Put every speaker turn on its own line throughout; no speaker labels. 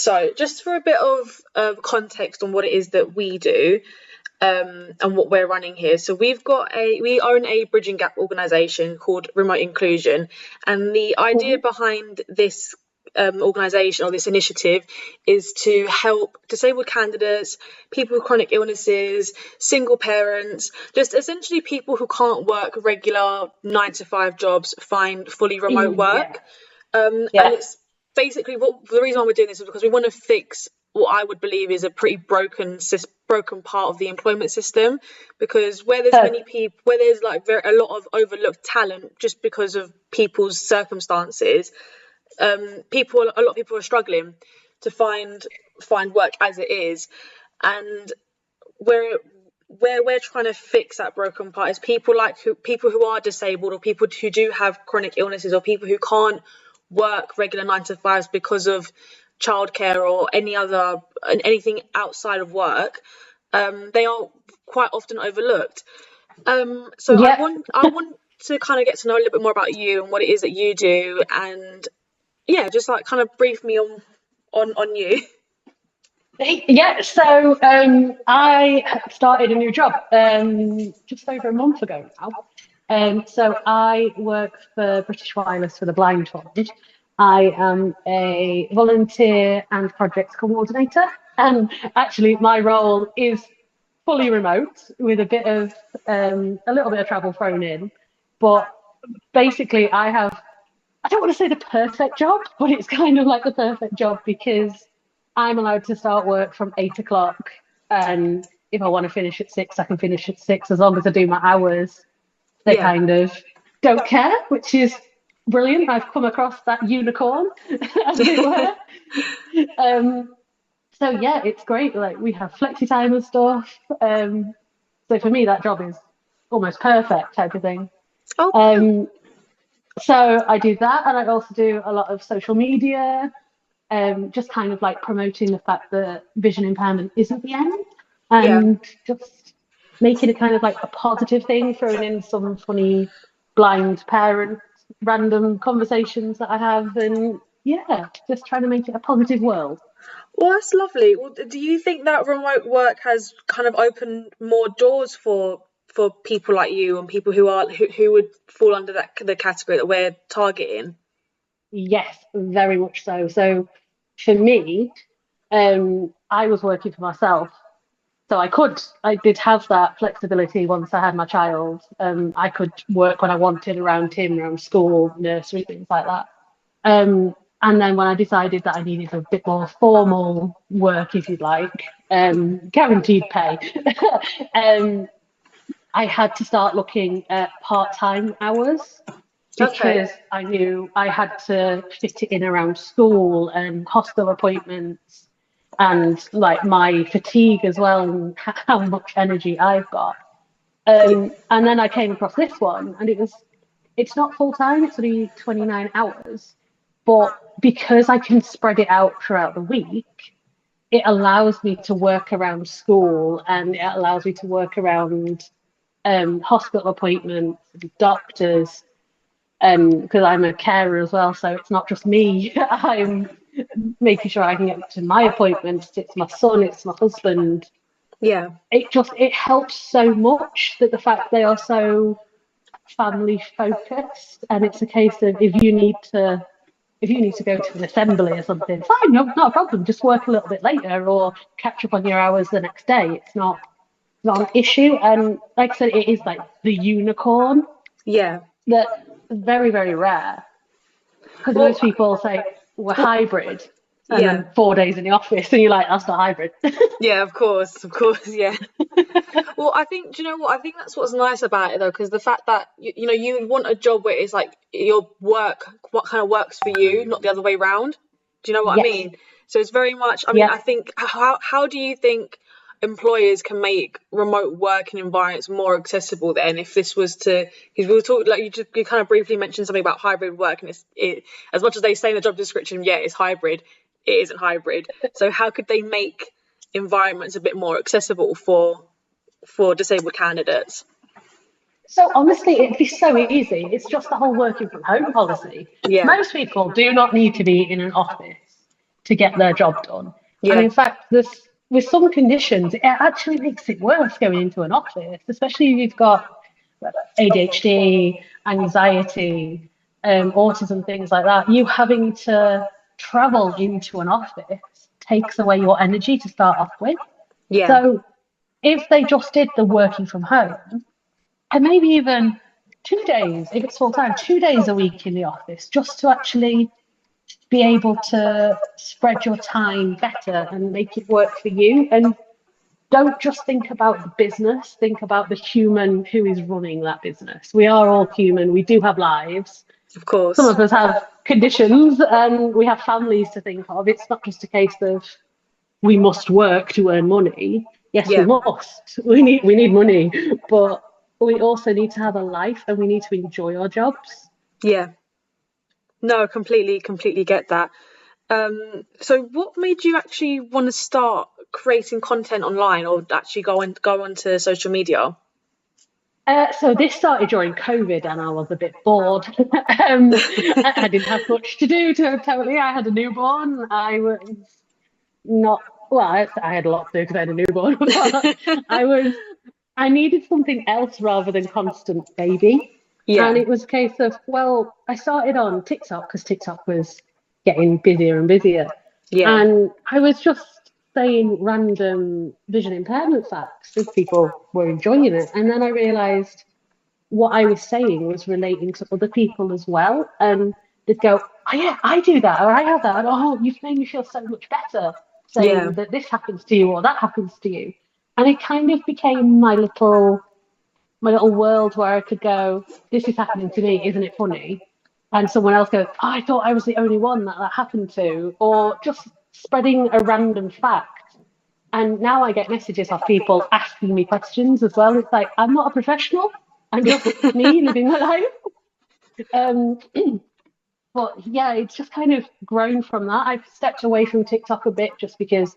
So, just for a bit of context on what it is that we do, and what we're running here. So we own a bridging gap organisation called Remote Inclusion, and the idea behind this organisation or this initiative is to help disabled candidates, people with chronic illnesses, single parents, just essentially people who can't work regular 9 to 5 jobs, find fully remote work. And it's basically the reason why we're doing this is because we want to fix what I would believe is a pretty broken part of the employment system, because where there's many people, where there's like a lot of overlooked talent just because of people's circumstances, a lot of people are struggling to find work as it is. And where we're trying to fix that broken part is people who are disabled, or people who do have chronic illnesses, or people who can't work regular 9 to 5s because of childcare or anything outside of work. They are quite often overlooked. So I want to kind of get to know a little bit more about you and what it is that you do, and just like kind of brief me on you.
So I started a new job just over a month ago now. So I work for British Wireless for the Blind Fund. I am a volunteer and projects coordinator, and actually my role is fully remote with a little bit of travel thrown in. But basically I don't want to say the perfect job, but it's kind of like the perfect job because I'm allowed to start work from 8 o'clock, and if I want to finish at 6, I can finish at 6 as long as I do my hours. They kind of don't care, which is brilliant. I've come across that unicorn, as it were. So it's great. Like, we have flexi time and stuff. So for me, that job is almost perfect type of thing. So I do that, and I also do a lot of social media, just kind of like promoting the fact that vision impairment isn't the end, and just making it kind of like a positive thing, throwing in some funny blind parent random conversations that I have, and just trying to make it a positive world.
Well, that's lovely. Well, do you think that remote work has kind of opened more doors for people like you and people who would fall under the category that we're targeting?
Yes, very much so. So for me, I was working for myself, so I did have that flexibility once I had my child. I could work when I wanted around him, around school, nursery, things like that. And then when I decided that I needed a bit more formal work, if you'd like, guaranteed pay, I had to start looking at part-time hours, because I knew I had to fit it in around school and hospital appointments, and like my fatigue as well, and how much energy I've got. And then I came across this one, and it's not full time, it's only 29 hours. But because I can spread it out throughout the week, it allows me to work around school, and it allows me to work around hospital appointments, doctors, because I'm a carer as well. So it's not just me. I'm making sure I can get to my appointments. It's my son, it's my husband. It helps so much, that the fact they are so family focused, and it's a case of if you need to go to an assembly or something, fine, no, not a problem. Just work a little bit later or catch up on your hours the next day. It's not an issue. And like I said, it is like the unicorn. That very, very rare. Because most people say we're hybrid, and then 4 days in the office, and you're like, that's not hybrid.
Of course, yeah. Well, I think, do you know what? I think that's what's nice about it, though, because the fact that you want a job where it's like your work, what kind of works for you, not the other way around. Do you know what I mean? So it's very much. I mean, I think how do you think employers can make remote working environments more accessible then, if this was to, because we were talking, like you kind of briefly mentioned something about hybrid work, and it as much as they say in the job description, it's hybrid, it isn't hybrid. So how could they make environments a bit more accessible for disabled candidates?
So honestly, it'd be so easy. It's just the whole working from home policy. Most people do not need to be in an office. to get their job done. And
Yeah.
in fact, with some conditions, it actually makes it worse going into an office, especially if you've got ADHD, anxiety, autism, things like that. You having to travel into an office takes away your energy to start off with.
Yeah.
So if they just did the working from home, and maybe even 2 days, if it's full time, 2 days a week in the office, just to actually be able to spread your time better and make it work for you. And don't just think about the business, think about the human who is running that business. We are all human, we do have lives.
Of course.
Some of us have conditions and we have families to think of. It's not just a case of we must work to earn money. Yes, we
Yeah.
must. We need money, but we also need to have a life and we need to enjoy our jobs.
Yeah. No, completely get that. So what made you actually want to start creating content online or actually go onto social media?
So this started during COVID, and I was a bit bored. I didn't have much to do. Totally, I had a newborn. I was not well. I had a lot to do because I had a newborn, but I was. I needed something else rather than constant baby. And
Yeah.
it was a case of, well, I started on TikTok because TikTok was getting busier and busier.
Yeah.
And I was just saying random vision impairment facts if people were enjoying it. And then I realized what I was saying was relating to other people as well. And they'd go, oh, yeah, I do that, or I have that. And, oh, you've made me feel so much better
Yeah.
saying that this happens to you or that happens to you. And it kind of became my little world where I could go, this is happening to me, isn't it funny? And someone else goes, oh, I thought I was the only one that happened to, or just spreading a random fact. And now I get messages of people asking me questions as well. It's like, I'm not a professional, I'm just me living my life. Um, but yeah, it's just kind of grown from that. I've stepped away from TikTok a bit just because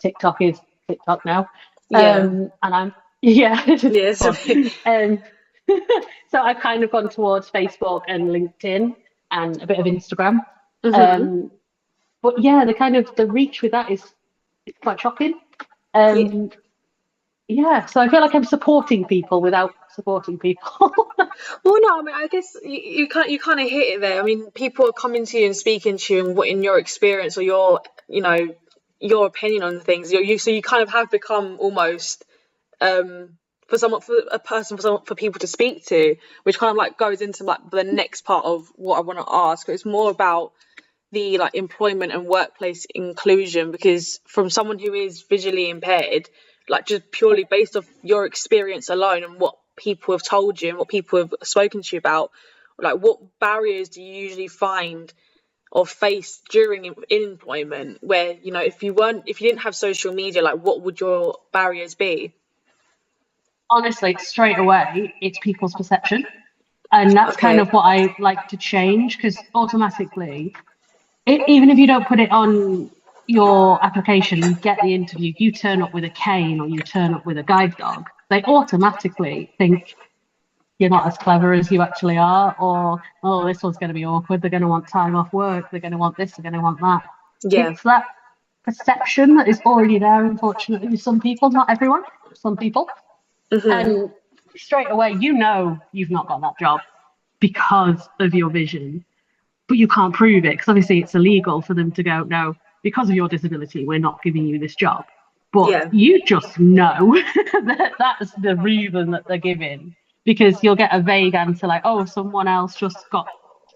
TikTok is TikTok now.
Yeah.
And I'm, yeah, it's
Yes.
fun. Um, so I've kind of gone towards Facebook and LinkedIn and a bit of Instagram.
Hmm.
Um, but yeah, the reach with that is quite shocking.
Yeah.
Um, yeah, so I feel like I'm supporting people without supporting people.
Well, no, I mean, I guess you kind of hit it there. I mean, people are coming to you and speaking to you, and what in your experience or your opinion on things. So you kind of have become almost for a person for people to speak to, which kind of like goes into like the next part of what I want to ask. It's more about the like employment and workplace inclusion, because from someone who is visually impaired, like just purely based off your experience alone and what people have told you and what people have spoken to you about, like what barriers do you usually find or face during in employment, where if you didn't have social media, like what would your barriers be?
Honestly, straight away, it's people's perception. And that's kind
Okay.
of what I like to change because automatically, even if you don't put it on your application, you get the interview, you turn up with a cane or you turn up with a guide dog, they automatically think you're not as clever as you actually are, or, oh, this one's going to be awkward. They're going to want time off work. They're going to want this. They're going to want that.
Yeah.
It's that perception that is already there, unfortunately, with some people, not everyone, some people.
Hmm.
And straight away, you've not got that job because of your vision, but you can't prove it because obviously it's illegal for them to go, no, because of your disability, we're not giving you this job. But
Yeah.
you just know that that's the reason that they're giving because you'll get a vague answer like, oh, someone else just got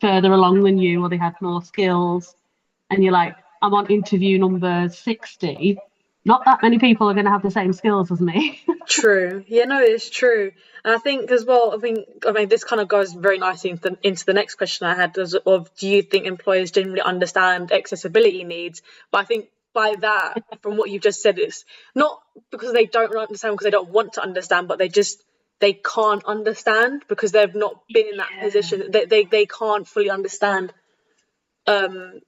further along than you or they had more skills. And you're like, I'm on interview number 60. Not that many people are going to have the same skills as me.
True. Yeah, no, it's true. And I think as well, I mean, this kind of goes very nicely into the next question I had of do you think employers generally understand accessibility needs? But I think by that, from what you've just said, it's not because they don't understand, because they don't want to understand, but they can't understand because they've not been in that
Yeah.
position. They can't fully understand.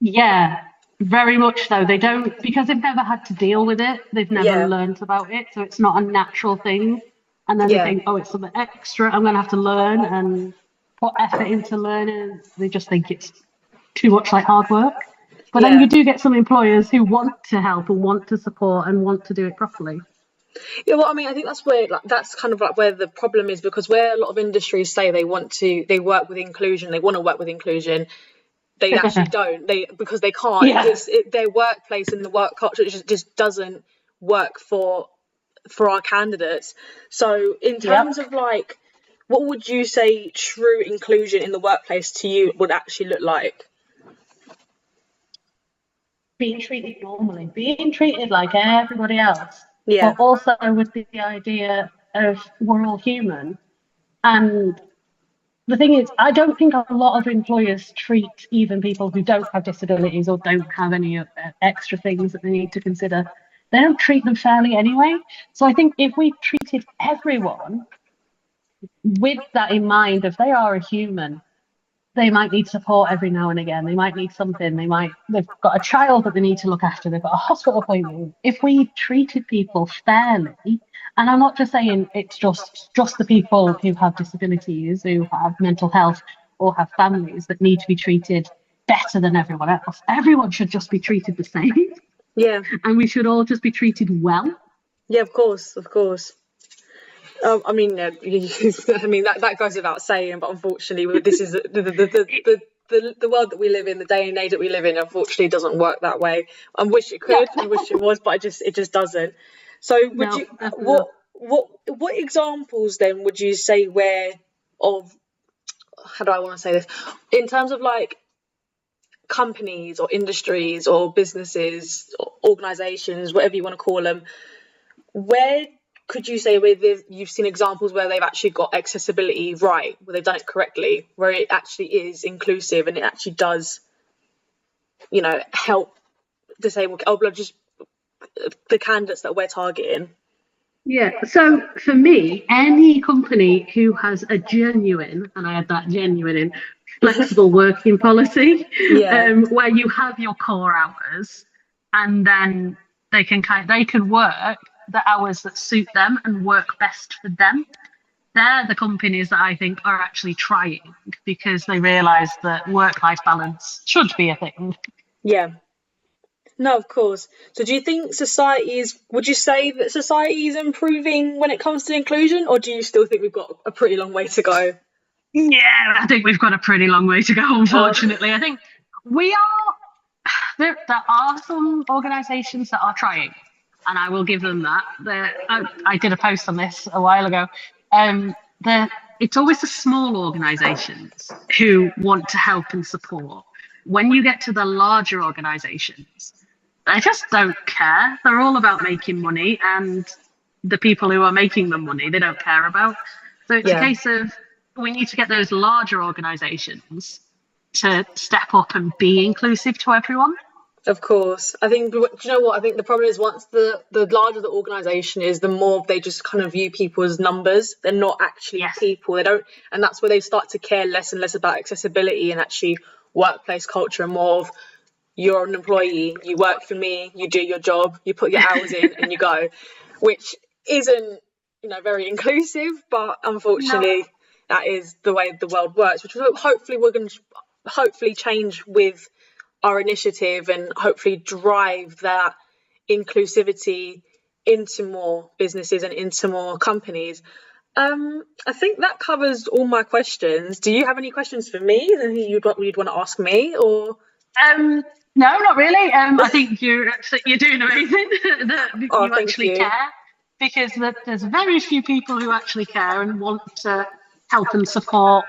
Yeah, very much so. They don't, because they've never had to deal with it, they've never
Yeah,
learnt about it. So it's not a natural thing. And then they
yeah.
think, oh, it's something extra. I'm going to have to learn and put effort into learning. They just think it's too much like hard work. But then you do get some employers who want to help and want to support and want to do it properly.
Yeah, well, I mean, I think that's where that's kind of like where the problem is, because where a lot of industries say they want to, they work with inclusion, they want to work with inclusion, they actually don't. Because they can't.
Yeah.
Their workplace and the work culture just doesn't work for our candidates. So in terms of like, what would you say true inclusion in the workplace to you would actually look like?
Being treated normally, being treated like everybody else,
Yeah.
but also with the idea of we're all human. And the thing is, I don't think a lot of employers treat even people who don't have disabilities or don't have any extra things that they need to consider. They don't treat them fairly anyway. So I think if we treated everyone with that in mind, if they are a human, they might need support every now and again. They might need something. They've got a child that they need to look after. They've got a hospital appointment. If we treated people fairly, and I'm not just saying it's just the people who have disabilities, who have mental health or have families that need to be treated better than everyone else. Everyone should just be treated the same.
Yeah.
And we should all just be treated well.
Yeah, of course, of course. I mean, I mean that goes without saying, but unfortunately, this is the world that we live in, the day and age that we live in. Unfortunately, doesn't work that way. I wish it could. I wish it was, but it just doesn't. So, would you what examples then would you say of how do I want to say this, in terms of like companies or industries or businesses or organizations, whatever you want to call them, where could you say where you've seen examples where they've actually got accessibility right, where they've done it correctly, where it actually is inclusive and it actually does, help disabled, just the candidates that we're targeting?
Yeah, so for me, any company who has a genuine, and I add that genuine in, flexible working policy, where you have your core hours, and then they can work the hours that suit them and work best for them. They're the companies that I think are actually trying, because they realise that work-life balance should be a thing.
Yeah. No, of course. So do you think would you say that society is improving when it comes to inclusion, or do you still think we've got a pretty long way to go?
Yeah, I think we've got a pretty long way to go, unfortunately. I think we are, there are some organisations that are trying, and I will give them that. I did a post on this a while ago. It's always the small organisations who want to help and support. When you get to the larger organisations, they just don't care. They're all about making money, and the people who are making them money, they don't care about. So it's a case of, we need to get those larger organisations to step up and be inclusive to everyone.
Of course. I think, do you know what? I think the problem is, once the larger the organisation is, the more they just kind of view people as numbers. They're not actually people. They don't, and that's where they start to care less and less about accessibility and actually workplace culture, and more of, you're an employee, you work for me, you do your job, you put your hours in and you go, which isn't, very inclusive, but unfortunately that is the way the world works, which hopefully we're going to change with our initiative, and hopefully drive that inclusivity into more businesses and into more companies. I think that covers all my questions. Do you have any questions for me that you'd want to ask me, or?
No, not really. I think you're doing amazing. That you actually care, because there's very few people who actually care and want to help and support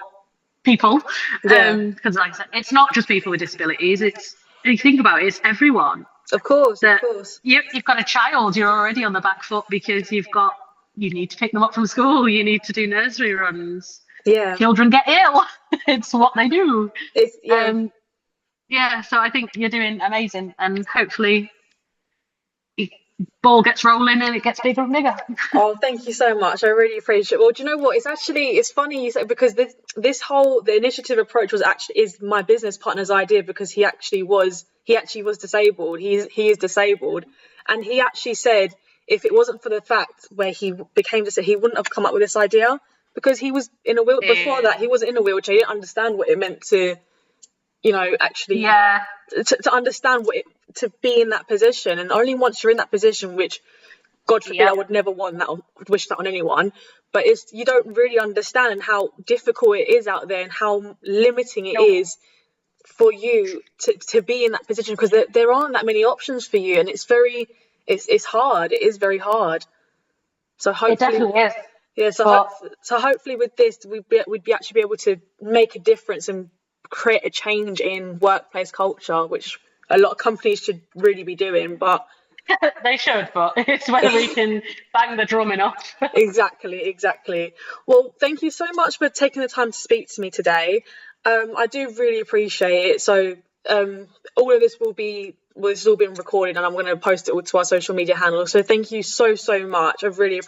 people. Because like I said, it's not just people with disabilities. If you think about it, it's everyone.
Of course.
You've got a child, you're already on the back foot, because you need to pick them up from school. You need to do nursery runs.
Yeah.
Children get ill. It's what they do.
Yeah,
so I think you're doing amazing, and hopefully the ball gets rolling and it gets bigger and bigger.
Oh, thank you so much. I really appreciate it. Well, do you know what? It's funny you say, because the initiative approach is my business partner's idea, because he actually was disabled. He is disabled, and he actually said, if it wasn't for the fact where he became disabled, he wouldn't have come up with this idea, because he was in a wheelchair. Before that, he wasn't in a wheelchair. He didn't understand what it meant to actually
Yeah.
to understand to be in that position. And only once you're in that position, which God forbid,
Yeah.
I would never want that, wish that on anyone. But you don't really understand how difficult it is out there and how limiting it
Nope.
is for you to be in that position, because there aren't that many options for you, and it's hard. It is very hard. So
It
hopefully,
definitely is.
yeah.
But
So hopefully with this, we'd be actually be able to make a difference and create a change in workplace culture, which a lot of companies should really be doing. But
they should, but it's whether we can bang the drum enough.
exactly. Well, thank you so much for taking the time to speak to me today. I do really appreciate it. So all of this this has all been recorded, and I'm going to post it all to our social media handles. So thank you so much. I really appreciate